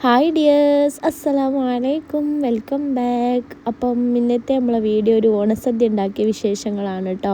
Hi dears, അസ്സലാമു അലൈക്കും, welcome back. അപ്പം ഇന്നത്തെ നമ്മളെ വീഡിയോ ഒരു ഓണസദ്യ ഉണ്ടാക്കിയ വിശേഷങ്ങളാണ് കേട്ടോ.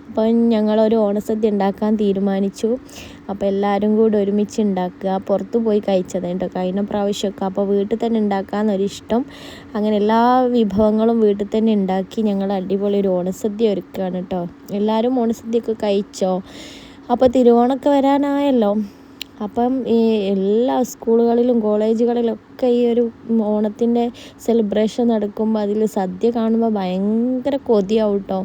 അപ്പം ഞങ്ങളൊരു ഓണസദ്യ ഉണ്ടാക്കാൻ തീരുമാനിച്ചു. അപ്പോൾ എല്ലാവരും കൂടി ഒരുമിച്ച് ഉണ്ടാക്കുക. പുറത്ത് പോയി കഴിച്ചത് കേട്ടോ കഴിഞ്ഞ പ്രാവശ്യമൊക്കെ. അപ്പോൾ വീട്ടിൽ തന്നെ ഉണ്ടാക്കാമെന്നൊരിഷ്ടം. അങ്ങനെ എല്ലാ വിഭവങ്ങളും വീട്ടിൽ തന്നെ ഉണ്ടാക്കി ഞങ്ങൾ അടിപൊളി ഒരു ഓണസദ്യ ഒരുക്കുകയാണ് കേട്ടോ. എല്ലാവരും ഓണസദ്യയൊക്കെ കഴിച്ചോ? അപ്പോൾ തിരുവോണമൊക്കെ വരാനായല്ലോ. അപ്പം ഈ എല്ലാ സ്കൂളുകളിലും കോളേജുകളിലൊക്കെ ഈ ഒരു ഓണത്തിൻ്റെ സെലിബ്രേഷൻ നടക്കുമ്പോൾ അതിൽ സദ്യ കാണുമ്പോൾ ഭയങ്കര കൊതിയാവും കേട്ടോ.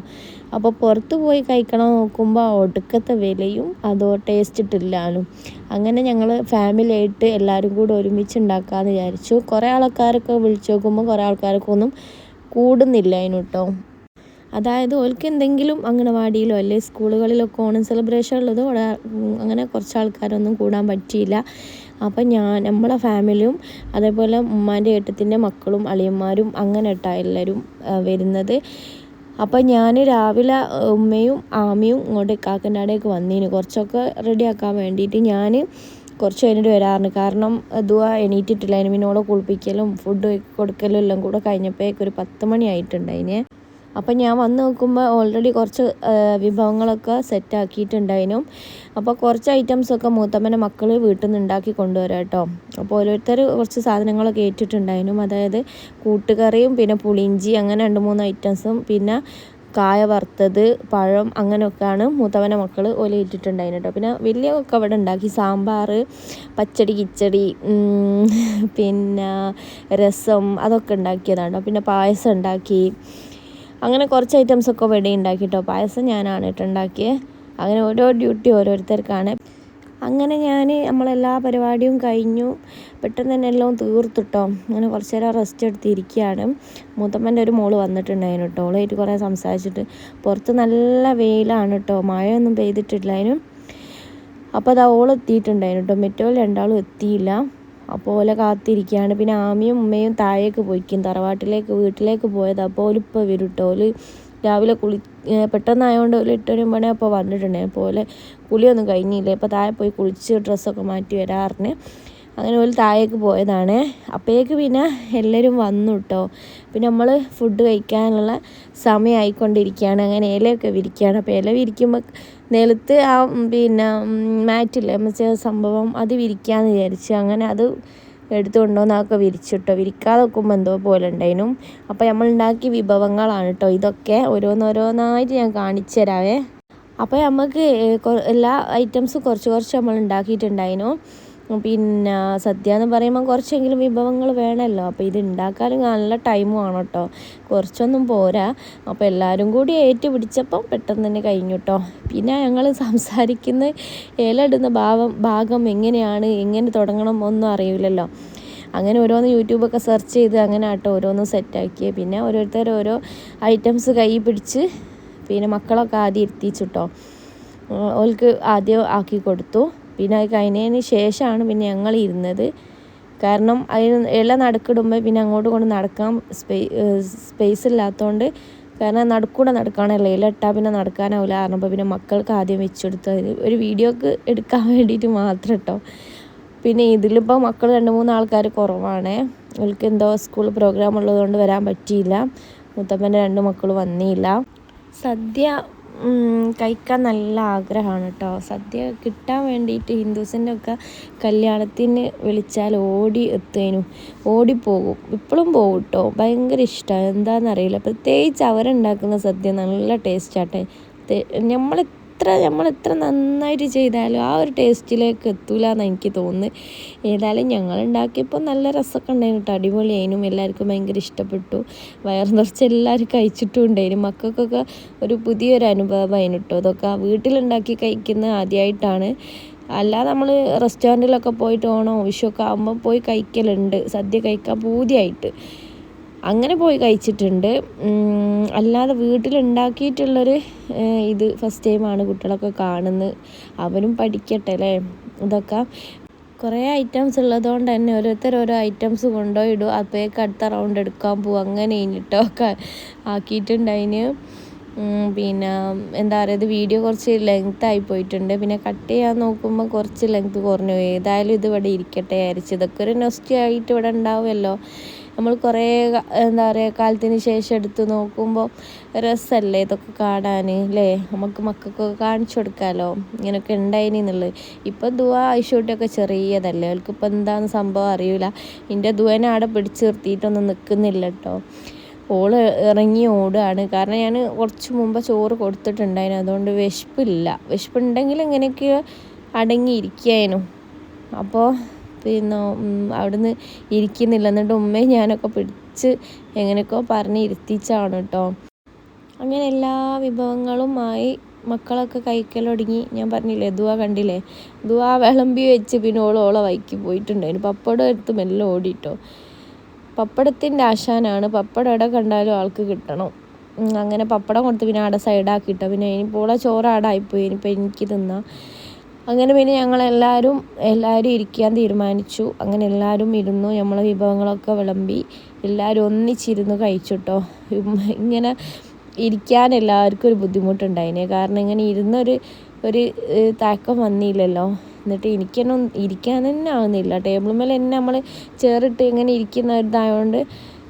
അപ്പോൾ പുറത്ത് പോയി കഴിക്കണം നോക്കുമ്പോൾ ഒടുക്കത്തെ വിലയും അതോ ടേസ്റ്റ് ഇട്ടില്ലാനും. അങ്ങനെ ഞങ്ങൾ ഫാമിലി ആയിട്ട് എല്ലാവരും കൂടി ഒരുമിച്ച് ഉണ്ടാക്കാമെന്ന് വിചാരിച്ചു. കുറേ ആൾക്കാരൊക്കെ വിളിച്ച് നോക്കുമ്പോൾ കുറേ ആൾക്കാർക്കൊന്നും കൂടുന്നില്ല അതിന് കേട്ടോ. അതായത് ഓൾക്ക് എന്തെങ്കിലും അംഗനവാടിയിലോ അല്ലെ സ്കൂളുകളിലൊക്കെ ഓണം സെലിബ്രേഷൻ ഉള്ളത് അങ്ങനെ കുറച്ച് ആൾക്കാരൊന്നും കൂടാൻ പറ്റിയില്ല. അപ്പം നമ്മളെ ഫാമിലിയും അതേപോലെ ഉമ്മാൻ്റെ ഏട്ടത്തിൻ്റെ മക്കളും അളിയന്മാരും അങ്ങനെ കേട്ടോ എല്ലാവരും വരുന്നത്. അപ്പം ഞാൻ രാവിലെ ഉമ്മയും ആമിയും ഇങ്ങോട്ട് കാക്കൻ്റെ അവിടേക്ക് വന്നീന് കുറച്ചൊക്കെ റെഡിയാക്കാൻ വേണ്ടിയിട്ട്. ഞാൻ കുറച്ച് കഴിഞ്ഞിട്ട് വരാറുണ്ട്, കാരണം ദുആ എണീറ്റിട്ടില്ല. അതിന് പിന്നോടെ കുളിപ്പിക്കലും ഫുഡ് കൊടുക്കലും എല്ലാം കൂടെ കഴിഞ്ഞപ്പോഴേക്കൊരു 10 മണി ആയിട്ടുണ്ടായിനെ. അപ്പം ഞാൻ വന്ന് നോക്കുമ്പോൾ ഓൾറെഡി കുറച്ച് വിഭവങ്ങളൊക്കെ സെറ്റാക്കിയിട്ടുണ്ടായിരുന്നു. അപ്പോൾ കുറച്ച് ഐറ്റംസൊക്കെ മൂത്തമ്മൻ്റെ മക്കൾ വീട്ടിൽ നിന്ന് ഉണ്ടാക്കി കൊണ്ടുവരാം കേട്ടോ. അപ്പോൾ ഓരോരുത്തർ കുറച്ച് സാധനങ്ങളൊക്കെ ഏറ്റിട്ടുണ്ടായിരുന്നു. അതായത് കൂട്ടുകറിയും പിന്നെ പുളിയിഞ്ചി അങ്ങനെ 2-3 ഐറ്റംസും പിന്നെ കായ വറുത്തത്, പഴം, അങ്ങനെയൊക്കെയാണ് മൂത്തവൻ്റെ മക്കൾ ഓല ഇട്ടിട്ടുണ്ടായിരുന്നു കേട്ടോ. പിന്നെ വലിയൊക്കെ അവിടെ ഉണ്ടാക്കി സാമ്പാർ, പച്ചടി, കിച്ചടി, പിന്നെ രസം അതൊക്കെ ഉണ്ടാക്കിയതാണ്. പിന്നെ പായസം ഉണ്ടാക്കി. അങ്ങനെ കുറച്ച് ഐറ്റംസൊക്കെ ഇവിടെ ഉണ്ടാക്കി കേട്ടോ. പായസം ഞാനാണ് കേട്ടോ ഉണ്ടാക്കിയത്. അങ്ങനെ ഓരോ ഡ്യൂട്ടി ഓരോരുത്തർക്കാണ്. അങ്ങനെ നമ്മളെല്ലാ പരിപാടിയും കഴിഞ്ഞു. പെട്ടെന്ന് തന്നെ എല്ലാം തീർത്തിട്ടോ. അങ്ങനെ കുറച്ച് നേരം റെസ്റ്റ് എടുത്തിരിക്കുകയാണ്. മൂത്തമ്മൻ്റെ ഒരു മോള് വന്നിട്ടുണ്ടായിരുന്നു കേട്ടോ. ഓളായിട്ട് കുറേ സംസാരിച്ചിട്ട്. പുറത്ത് നല്ല വെയിലാണ് കേട്ടോ, മഴയൊന്നും പെയ്തിട്ടില്ല അതിനും. അപ്പോൾ അത് ഓളെത്തിയിട്ടുണ്ടായിരുന്നു കേട്ടോ. മറ്റോൾ രണ്ടാളും എത്തിയില്ല. അപ്പോൾ ഓലെ കാത്തിരിക്കുകയാണ്. പിന്നെ ആമിയും ഉമ്മയും താഴേക്ക് പോയിക്കും, തറവാട്ടിലേക്ക് വീട്ടിലേക്ക് പോയത്. അപ്പോൾ ഓലിപ്പോൾ വരും കേട്ടോ. ഓല് രാവിലെ പെട്ടെന്നായതുകൊണ്ട് ഒരു 8 മണി അപ്പോൾ വന്നിട്ടുണ്ടായി. അപ്പോൾ ഓലെ കുളിയൊന്നും കഴിഞ്ഞില്ല. ഇപ്പോൾ താഴെ പോയി കുളിച്ച് ഡ്രസ്സൊക്കെ മാറ്റി വരാറിന്. അങ്ങനെ ഓല് താഴേക്ക് പോയതാണ്. അപ്പോഴേക്ക് പിന്നെ എല്ലാവരും വന്നു കേട്ടോ. പിന്നെ നമ്മൾ ഫുഡ് കഴിക്കാനുള്ള സമയമായിക്കൊണ്ടിരിക്കുകയാണ്. അങ്ങനെ ഇലയൊക്കെ വിരിക്കുകയാണ്. അപ്പോൾ ഇല വിരിക്കുമ്പോൾ നിലത്ത് പിന്നെ മാറ്റില്ലേ മറ്റേ സംഭവം അത് വിരിക്കാമെന്ന് വിചാരിച്ചു. അങ്ങനെ അത് എടുത്തുകൊണ്ടുവന്ന് അതൊക്കെ വിരിച്ചിട്ടോ. വിരിക്കാതെ വെക്കുമ്പോൾ എന്തോ പോലെ ഉണ്ടായിരുന്നു. അപ്പോൾ നമ്മൾ ഉണ്ടാക്കിയ വിഭവങ്ങളാണ് കേട്ടോ ഇതൊക്കെ. ഓരോന്നോരോന്നായിട്ട് ഞാൻ കാണിച്ചു തരാവേ. അപ്പോൾ നമുക്ക് എല്ലാ ഐറ്റംസും കുറച്ച് നമ്മൾ ഉണ്ടാക്കിയിട്ടുണ്ടായിരുന്നു. പിന്നെ സദ്യ എന്ന് പറയുമ്പോൾ കുറച്ചെങ്കിലും വിഭവങ്ങൾ വേണമല്ലോ. അപ്പോൾ ഇത് ഉണ്ടാക്കാനും നല്ല ടൈമും ആണ് കേട്ടോ, കുറച്ചൊന്നും പോരാ. അപ്പോൾ എല്ലാവരും കൂടി ഏറ്റു പിടിച്ചപ്പം പെട്ടെന്ന് തന്നെ കഴിഞ്ഞു കേട്ടോ. പിന്നെ ഞങ്ങൾ സംസാരിക്കുന്ന ഇടുന്ന ഭാഗം എങ്ങനെ തുടങ്ങണം ഒന്നും അറിയില്ലല്ലോ. അങ്ങനെ ഓരോന്ന് യൂട്യൂബൊക്കെ സെർച്ച് ചെയ്ത് അങ്ങനെ കേട്ടോ ഓരോന്നും സെറ്റാക്കിയത്. പിന്നെ ഓരോരുത്തർ ഓരോ ഐറ്റംസ് കൈ പിടിച്ച് പിന്നെ മക്കളൊക്കെ ആദ്യം ഇരുത്തിച്ചു കേട്ടോ. ഓൾക്ക് ആദ്യം ആക്കി കൊടുത്തു. പിന്നെ അത് കഴിഞ്ഞതിന് ശേഷമാണ് പിന്നെ ഞങ്ങൾ ഇരുന്നത്. കാരണം അതിന് ഇല നടുക്കിടുമ്പോൾ പിന്നെ അങ്ങോട്ട് കൊണ്ട് നടക്കാൻ സ്പേസ് ഇല്ലാത്തതുകൊണ്ട്, കാരണം നടുക്കൂടെ നടക്കാനല്ലോ, ഇല ഇട്ടാൽ പിന്നെ നടക്കാനാവില്ല. പറഞ്ഞപ്പോൾ പിന്നെ മക്കൾക്ക് ആദ്യം വെച്ചെടുത്തത് ഒരു വീഡിയോക്ക് എടുക്കാൻ വേണ്ടിയിട്ട് മാത്രം കേട്ടോ. പിന്നെ ഇതിലിപ്പോൾ മക്കൾ 2-3 ആൾക്കാർ കുറവാണ്. അവൾക്ക് എന്തോ സ്കൂൾ പ്രോഗ്രാം ഉള്ളതുകൊണ്ട് വരാൻ പറ്റിയില്ല. മുത്തപ്പൻ്റെ 2 മക്കൾ വന്നില്ല. സദ്യ കഴിക്കാൻ നല്ല ആഗ്രഹമാണ് കേട്ടോ. സദ്യ കിട്ടാൻ വേണ്ടിയിട്ട് ഹിന്ദുസിൻ്റെ ഒക്കെ കല്യാണത്തിന് വിളിച്ചാൽ ഓടിപ്പോകും. ഇപ്പോഴും പോകും കേട്ടോ. ഭയങ്കര ഇഷ്ടമാണ്, എന്താണെന്നറിയില്ല. പ്രത്യേകിച്ച് അവരുണ്ടാക്കുന്ന സദ്യ നല്ല ടേസ്റ്റാട്ടെ. നമ്മളെത്ര നന്നായിട്ട് ചെയ്താലും ആ ഒരു ടേസ്റ്റിലേക്ക് എത്തൂല എന്ന് എനിക്ക് തോന്നുന്നു. ഏതായാലും ഞങ്ങൾ ഉണ്ടാക്കിയപ്പോൾ നല്ല രസമൊക്കെ ഉണ്ടായിരുന്നു കേട്ടോ. അടിപൊളിയായിരുന്നു. എല്ലാവർക്കും ഭയങ്കര ഇഷ്ടപ്പെട്ടു. വയറ് നിറച്ച് എല്ലാവരും കഴിച്ചിട്ടും ഉണ്ടായിരുന്നു. മക്കൾക്കൊക്കെ ഒരു പുതിയൊരു അനുഭവമായിരുന്നു കേട്ടോ. ഇതൊക്കെ വീട്ടിലുണ്ടാക്കി കഴിക്കുന്നത് ആദ്യമായിട്ടാണ്. അല്ലാതെ നമ്മൾ റെസ്റ്റോറൻറ്റിലൊക്കെ പോയിട്ട് ഓണോ വിഷുവൊക്കെ ആകുമ്പോൾ പോയി കഴിക്കലുണ്ട് സദ്യ കഴിക്കാൻ പൂതിയായിട്ട്. അങ്ങനെ പോയി കഴിച്ചിട്ടുണ്ട്. അല്ലാതെ വീട്ടിലുണ്ടാക്കിയിട്ടുള്ളൊരു ഇത് ഫസ്റ്റ് ടൈമാണ് കുട്ടികളൊക്കെ കാണുന്നത്. അവരും പഠിക്കട്ടെ അല്ലേ. ഇതൊക്കെ കുറേ ഐറ്റംസ് ഉള്ളതുകൊണ്ട് തന്നെ ഓരോരുത്തർ ഓരോ ഐറ്റംസ് കൊണ്ടുപോയിടും. അപ്പോഴേക്ക് അടുത്ത റൗണ്ട് എടുക്കാൻ പോകും. അങ്ങനെ കഴിഞ്ഞിട്ടൊക്കെ ആക്കിയിട്ടുണ്ടതിന്. പിന്നെ എന്താ പറയുക, ഇത് വീഡിയോ കുറച്ച് ലെങ്ത് ആയി പോയിട്ടുണ്ട്. പിന്നെ കട്ട് ചെയ്യാൻ നോക്കുമ്പോൾ കുറച്ച് ലെങ്ത് കുറഞ്ഞു. ഏതായാലും ഇത് ഇവിടെ ഇരിക്കട്ടെ വിചാരിച്ചു. ഇതൊക്കെ ഒരു നൊസ്റ്റു ആയിട്ട് ഇവിടെ ഉണ്ടാവുമല്ലോ. നമ്മൾ കുറേ എന്താ പറയുക കാലത്തിന് ശേഷം എടുത്ത് നോക്കുമ്പോൾ രസമല്ലേ ഇതൊക്കെ കാണാൻ അല്ലേ. നമുക്ക് മക്കൾക്കൊക്കെ കാണിച്ചു കൊടുക്കാമല്ലോ ഇങ്ങനെയൊക്കെ ഉണ്ടായിനി എന്നുള്ളത്. ഇപ്പം ദുവ ഐഷൂട്ടിയൊക്കെ ചെറിയതല്ലേ, അവൾക്കിപ്പോൾ എന്താണെന്ന് സംഭവം അറിയില്ല. എൻ്റെ ദുവനെ അവിടെ പിടിച്ച് നിർത്തിയിട്ടൊന്നും നിൽക്കുന്നില്ല കേട്ടോ. ഓള് ഇറങ്ങി ഓടുകയാണ്. കാരണം ഞാൻ കുറച്ച് മുമ്പ് ചോറ് കൊടുത്തിട്ടുണ്ടായിരുന്നു, അതുകൊണ്ട് വിശപ്പുണ്ടെങ്കിൽ ഇങ്ങനെയൊക്കെ അടങ്ങിയിരിക്കായിരുന്നു. അപ്പോൾ പിന്നെ അവിടുന്ന് ഇരിക്കുന്നില്ല. എന്നിട്ട് ഉമ്മയും ഞാനൊക്കെ പിടിച്ച് എങ്ങനെയൊക്കെ പറഞ്ഞ് ഇരുത്തിച്ചാണ് കേട്ടോ. അങ്ങനെ എല്ലാ വിഭവങ്ങളുമായി മക്കളൊക്കെ കഴിക്കലൊടുങ്ങി. ഞാൻ പറഞ്ഞില്ലേ ദുവ കണ്ടില്ലേ, ദുവ വിളമ്പി വെച്ച് പിന്നെ ഓളെ വൈക്ക് പോയിട്ടുണ്ടായിരുന്നു. പപ്പടം എടുത്ത് മെല്ലെ ഓടിട്ടോ. പപ്പടത്തിൻ്റെ ആശാനാണ്. പപ്പടം എവിടെ കണ്ടാലും ആൾക്ക് കിട്ടണം. അങ്ങനെ പപ്പടം കൊടുത്ത് പിന്നെ അവിടെ സൈഡാക്കിയിട്ടോ. പിന്നെ ഇനിയിപ്പോൾ ചോറ് ആടായിപ്പോയി, ഇനിയിപ്പോൾ എനിക്ക് തിന്നാം. അങ്ങനെ പിന്നെ ഞങ്ങളെല്ലാവരും ഇരിക്കാൻ തീരുമാനിച്ചു. അങ്ങനെ എല്ലാവരും ഇരുന്നു. നമ്മളെ വിഭവങ്ങളൊക്കെ വിളമ്പി എല്ലാവരും ഒന്നിച്ചിരുന്ന് കഴിച്ചു. ഇങ്ങനെ ഇരിക്കാൻ എല്ലാവർക്കും ഒരു ബുദ്ധിമുട്ടുണ്ടായിനെ. കാരണം ഇങ്ങനെ ഇരുന്നൊരു തയക്കം വന്നില്ലല്ലോ. എന്നിട്ട് ഇരിക്കാൻ തന്നെ ആവുന്നില്ല. ടേബിൾ മേലെ തന്നെ നമ്മൾ ചേറിട്ട് ഇങ്ങനെ ഇരിക്കുന്ന ഇതായതുകൊണ്ട്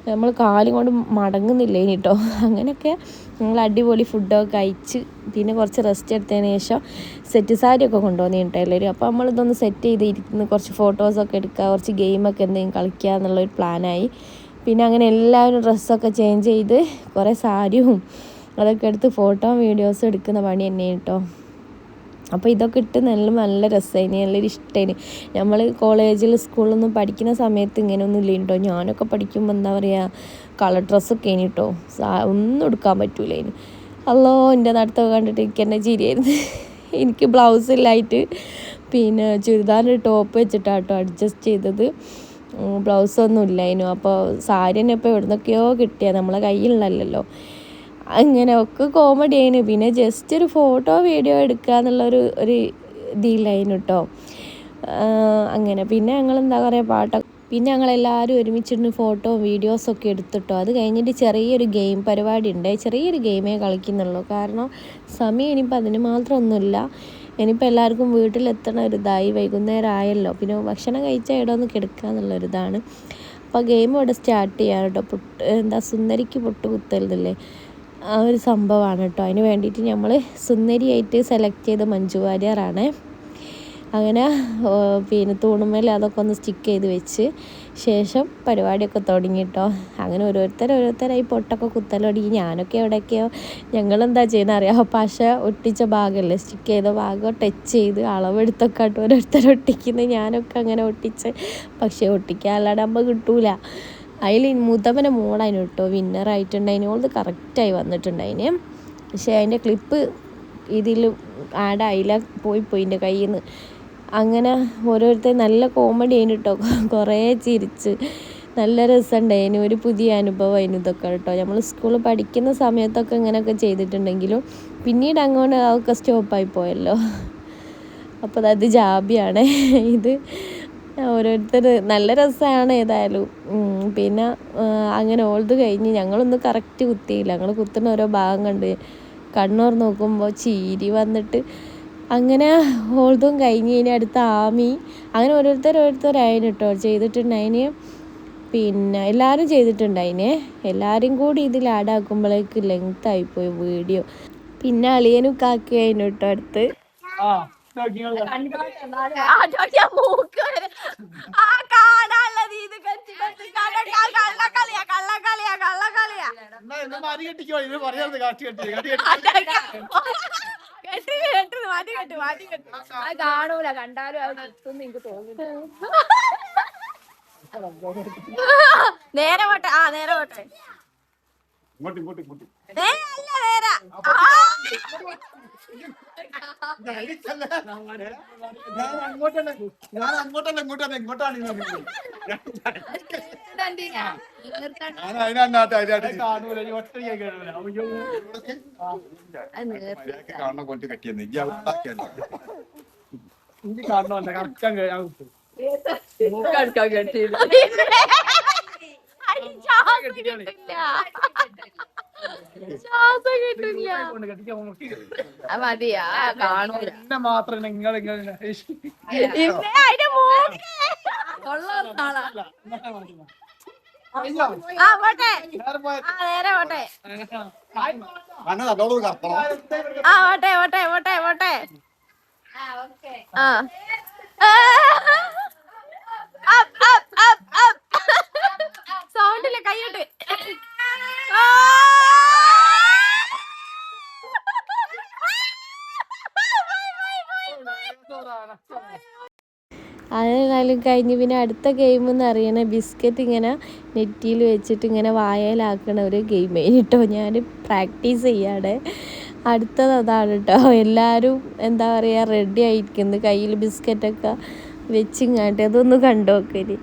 നമ്മൾ കാലും കൊണ്ട് മടങ്ങുന്നില്ല കേട്ടോ. അങ്ങനെയൊക്കെ ഞങ്ങൾ അടിപൊളി ഫുഡൊക്കെ കഴിച്ച് പിന്നെ കുറച്ച് റെസ്റ്റ് എടുത്തതിന് ശേഷം സെറ്റ് സാരിയൊക്കെ കൊണ്ടുവന്നിട്ട് എല്ലാവരും. അപ്പോൾ നമ്മളിതൊന്ന് സെറ്റ് ചെയ്ത് ഇരുന്ന് കുറച്ച് ഫോട്ടോസൊക്കെ എടുക്കുക, കുറച്ച് ഗെയിമൊക്കെ എന്തെങ്കിലും കളിക്കുക എന്നുള്ളൊരു പ്ലാനായി. പിന്നെ അങ്ങനെ എല്ലാവരും ഡ്രസ്സൊക്കെ ചേഞ്ച് ചെയ്ത് കുറേ സാരിയും അതൊക്കെ എടുത്ത് ഫോട്ടോ വീഡിയോസും എടുക്കുന്ന പണി തന്നെ കേട്ടോ. അപ്പോൾ ഇതൊക്കെ ഇട്ട് നല്ല രസമായിന്, നല്ലൊരു ഇഷ്ടമായിന്. നമ്മൾ കോളേജിൽ സ്കൂളിലൊന്നും പഠിക്കുന്ന സമയത്ത് ഇങ്ങനെയൊന്നും ഇല്ല കേട്ടോ. ഞാനൊക്കെ പഠിക്കുമ്പോൾ എന്താ പറയുക കളർ ഡ്രസ്സൊക്കെ ഇനി കേട്ടോ, ഒന്നും എടുക്കാൻ പറ്റൂല ഇനി. അല്ലോ എൻ്റെ നടത്തൊക്കെ കണ്ടിട്ട് എനിക്ക് തന്നെ ചിരിയായിരുന്നു. എനിക്ക് ബ്ലൗസില്ലായിട്ട് പിന്നെ ചുരിദാറിൻ്റെ ടോപ്പ് വെച്ചിട്ടാണ് കേട്ടോ അഡ്ജസ്റ്റ് ചെയ്തത്. ബ്ലൗസൊന്നും ഇല്ലായിരുന്നു. അപ്പോൾ സാരി തന്നെ ഇപ്പോൾ എവിടുന്നൊക്കെയോ കിട്ടിയത്, നമ്മളെ കയ്യിലുള്ളല്ലോ. അങ്ങനെ ഒക്കെ കോമഡി ആയിന്. പിന്നെ ജസ്റ്റ് ഒരു ഫോട്ടോ വീഡിയോ എടുക്കുക എന്നുള്ളൊരു ഇതിലായിരുന്നു കേട്ടോ. അങ്ങനെ പിന്നെ ഞങ്ങൾ എന്താ പറയുക പിന്നെ ഞങ്ങളെല്ലാവരും ഒരുമിച്ചിരുന്ന് ഫോട്ടോയും വീഡിയോസൊക്കെ എടുത്തിട്ടോ. അത് കഴിഞ്ഞിട്ട് ചെറിയൊരു ഗെയിം പരിപാടി ഉണ്ട്. ചെറിയൊരു ഗെയിമേ കളിക്കുന്നുള്ളൂ. കാരണം സമയം ഇനിയിപ്പോൾ അതിന് മാത്രം ഒന്നുമില്ല. ഇനിയിപ്പോൾ എല്ലാവർക്കും വീട്ടിലെത്തണ ഒരിതായി, വൈകുന്നേരം ആയല്ലോ. പിന്നെ ഭക്ഷണം കഴിച്ചാൽ ഇവിടെ ഒന്ന് കിടക്കുക എന്നുള്ളൊരിതാണ്. അപ്പോൾ ഗെയിം ഇവിടെ സ്റ്റാർട്ട് ചെയ്യാം കേട്ടോ. സുന്ദരിക്ക് പൊട്ട് കുത്തരുതല്ലേ, ആ ഒരു സംഭവമാണ് കേട്ടോ. അതിന് വേണ്ടിയിട്ട് നമ്മൾ സുന്ദരിയായിട്ട് സെലക്ട് ചെയ്ത മഞ്ജു വാര്യറാണ്. അങ്ങനെ പിന്നെ തൂണുമേൽ അതൊക്കെ ഒന്ന് സ്റ്റിക്ക് ചെയ്ത് വെച്ച് ശേഷം പരിപാടിയൊക്കെ തുടങ്ങിട്ടോ. അങ്ങനെ ഓരോരുത്തരായി പൊട്ടൊക്കെ കുത്തലൊടങ്ങി. ഞാനൊക്കെ എവിടെയൊക്കെയോ ഞങ്ങളെന്താ ചെയ്യുന്നത് അറിയാം, പശ ഒട്ടിച്ച ഭാഗമല്ലേ, സ്റ്റിക്ക് ചെയ്ത ഭാഗം ടച്ച് ചെയ്ത് അളവെടുത്തൊക്കെ ആയിട്ട് ഓരോരുത്തരൊട്ടിക്കുന്നത്. ഞാനൊക്കെ അങ്ങനെ ഒട്ടിച്ച്, പക്ഷേ ഒട്ടിക്കാനുള്ള നമ്മൾ കിട്ടൂല. അതിൽ മുതമന മോളതിന് കേട്ടോ വിന്നറായിട്ടുണ്ടായിന്. ഓളത് കറക്റ്റായി വന്നിട്ടുണ്ടായിന്. പക്ഷേ അതിൻ്റെ ക്ലിപ്പ് ഇതിൽ ആഡായില്ല, പോയി എൻ്റെ കയ്യിൽ നിന്ന്. അങ്ങനെ ഓരോരുത്തർ നല്ല കോമഡി ആയിന് കേട്ടോ. കുറേ ചിരിച്ച് നല്ല രസമുണ്ടായിന്. ഒരു പുതിയ അനുഭവമായിരുന്നു ഇതൊക്കെ കേട്ടോ. നമ്മൾ സ്കൂളിൽ പഠിക്കുന്ന സമയത്തൊക്കെ ഇങ്ങനെയൊക്കെ ചെയ്തിട്ടുണ്ടെങ്കിലും പിന്നീട് അങ്ങോട്ട് അതൊക്കെ സ്റ്റോപ്പായി പോയല്ലോ. അപ്പോൾ അത് ജാബിയാണ് ഇത്. ഓരോരുത്തർ നല്ല രസമാണ് ഏതായാലും. പിന്നെ അങ്ങനെ ഓൾത് കഴിഞ്ഞ് ഞങ്ങളൊന്നും കറക്റ്റ് കുത്തിയില്ല. ഞങ്ങൾ കുത്തുന്ന ഓരോ ഭാഗം കണ്ട് കണ്ണൂർ നോക്കുമ്പോൾ ചീരി വന്നിട്ട് അങ്ങനെ ഓൾതും കഴിഞ്ഞ് ഇനി അടുത്ത ആമി. അങ്ങനെ ഓരോരുത്തരായിരുന്നു കേട്ടോ ചെയ്തിട്ടുണ്ടായിന്. പിന്നെ എല്ലാവരും ചെയ്തിട്ടുണ്ടായിനെ. എല്ലാവരും കൂടി ഇതിൽ ആഡാക്കുമ്പോഴേക്ക് ലെങ്ത് ആയിപ്പോയി വീഡിയോ. പിന്നെ അളിയനും കാക്കയായിരുന്നു കേട്ടോ അടുത്ത്. കാണൂല, കണ്ടാലും അത് നിർത്തുന്നു എനിക്ക് തോന്നുന്നു. നേരെ പോട്ടെ, നേരെ പോട്ടെ. ശ്വാസം കിട്ടില്ല. അത് മതിയാ കാണൂല. മാത്രം നിങ്ങൾ അതിന്റെ മൂക്ക് ആ പോട്ടെ. നേരെ പോട്ടെ. ആ പോട്ടെ പോട്ടെ പോട്ടെ പോട്ടെ. ആ സൗണ്ടില്ല കൈയിട്ട്. അതെന്നാലും കഴിഞ്ഞ് പിന്നെ അടുത്ത ഗെയിം എന്ന് അറിയണ ബിസ്ക്കറ്റ് ഇങ്ങനെ നെറ്റിയിൽ വെച്ചിട്ട് ഇങ്ങനെ വായയിലാക്കണ ഒരു ഗെയിം കേട്ടോ. ഞാൻ പ്രാക്ടീസ് ചെയ്യാടെ. അടുത്തത് അതാണ് കേട്ടോ. എല്ലാവരും എന്താ പറയുക റെഡി ആയിരിക്കുന്നത് കയ്യിൽ ബിസ്ക്കറ്റൊക്കെ വെച്ചിങ്ങാട്ട്. അതൊന്ന് കണ്ടോക്കല്.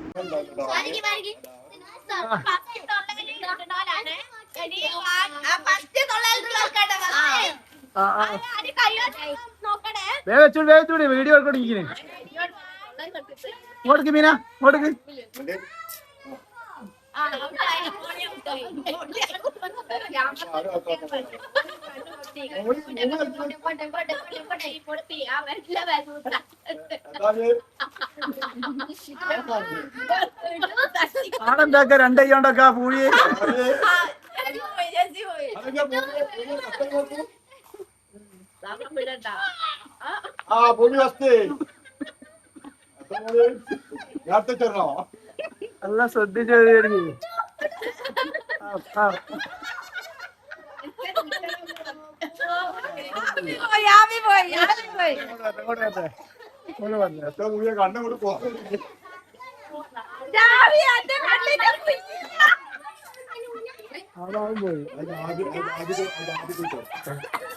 വീഡിയോ ഓടുക്ക് മീന ഓടുക്ക്. ആടെന്താക്ക രണ്ടയ്യോണ്ടൊക്കെ പൂഴി എല്ലാം ശ്രദ്ധിച്ചു. കണ്ണുകൊണ്ട് പോ.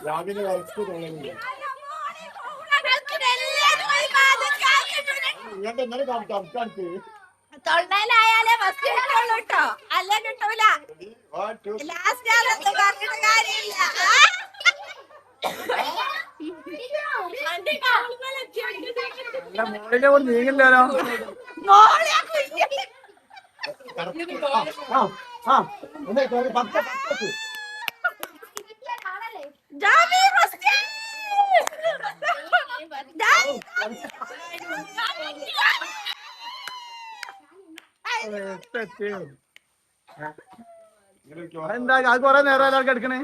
രാവിലെ വരച്ച് തുടങ്ങി. ഇങ്ങനത്തെ ഇന്നലെ കാണിച്ചു തൊള്ളയിലായാലേ ഫസ്റ്റ് കിട്ടുള്ളൂ കേട്ടോ. അല്ല കിട്ടൂല. ലാസ്റ്റ് ആണെന്ന് പറഞ്ഞിട്ട് കാര്യമില്ല. മോളിനെ കൊണ്ട് നീങ്ങില്ലല്ലോ. എന്താ അത് കൊറേ നേരം ഒരാൾക്ക് എടുക്കണേ.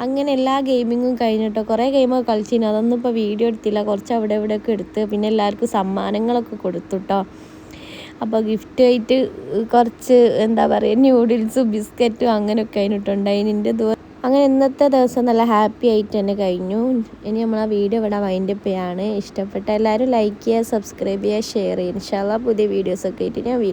അങ്ങനെ എല്ലാ ഗെയിമിങ്ങും കഴിഞ്ഞിട്ടോ. കുറേ ഗെയിമൊക്കെ കളിച്ചിരുന്നു. അതൊന്നും ഇപ്പോൾ വീഡിയോ എടുത്തില്ല. കുറച്ച് അവിടെ ഇവിടെയൊക്കെ എടുത്ത് പിന്നെ എല്ലാവർക്കും സമ്മാനങ്ങളൊക്കെ കൊടുത്തു കേട്ടോ. അപ്പോൾ ഗിഫ്റ്റായിട്ട് കുറച്ച് എന്താ പറയുക ന്യൂഡിൽസും ബിസ്ക്കറ്റും അങ്ങനെയൊക്കെ അതിനിട്ടുണ്ടായിന്. അങ്ങനെ ഇന്നത്തെ ദിവസം നല്ല ഹാപ്പി ആയിട്ട് തന്നെ കഴിഞ്ഞു. ഇനി നമ്മൾ ആ വീഡിയോ ഇവിടെ വൈൻഡപ്പ് ചെയ്യാണ്. ഇഷ്ടപ്പെട്ട എല്ലാവരും ലൈക്ക് ചെയ്യുക, സബ്സ്ക്രൈബ് ചെയ്യുക, ഷെയർ ചെയ്യുക. ഇൻഷാ അല്ലാഹ് പുതിയ വീഡിയോസൊക്കെ ആയിട്ട് ഞാൻ വരും.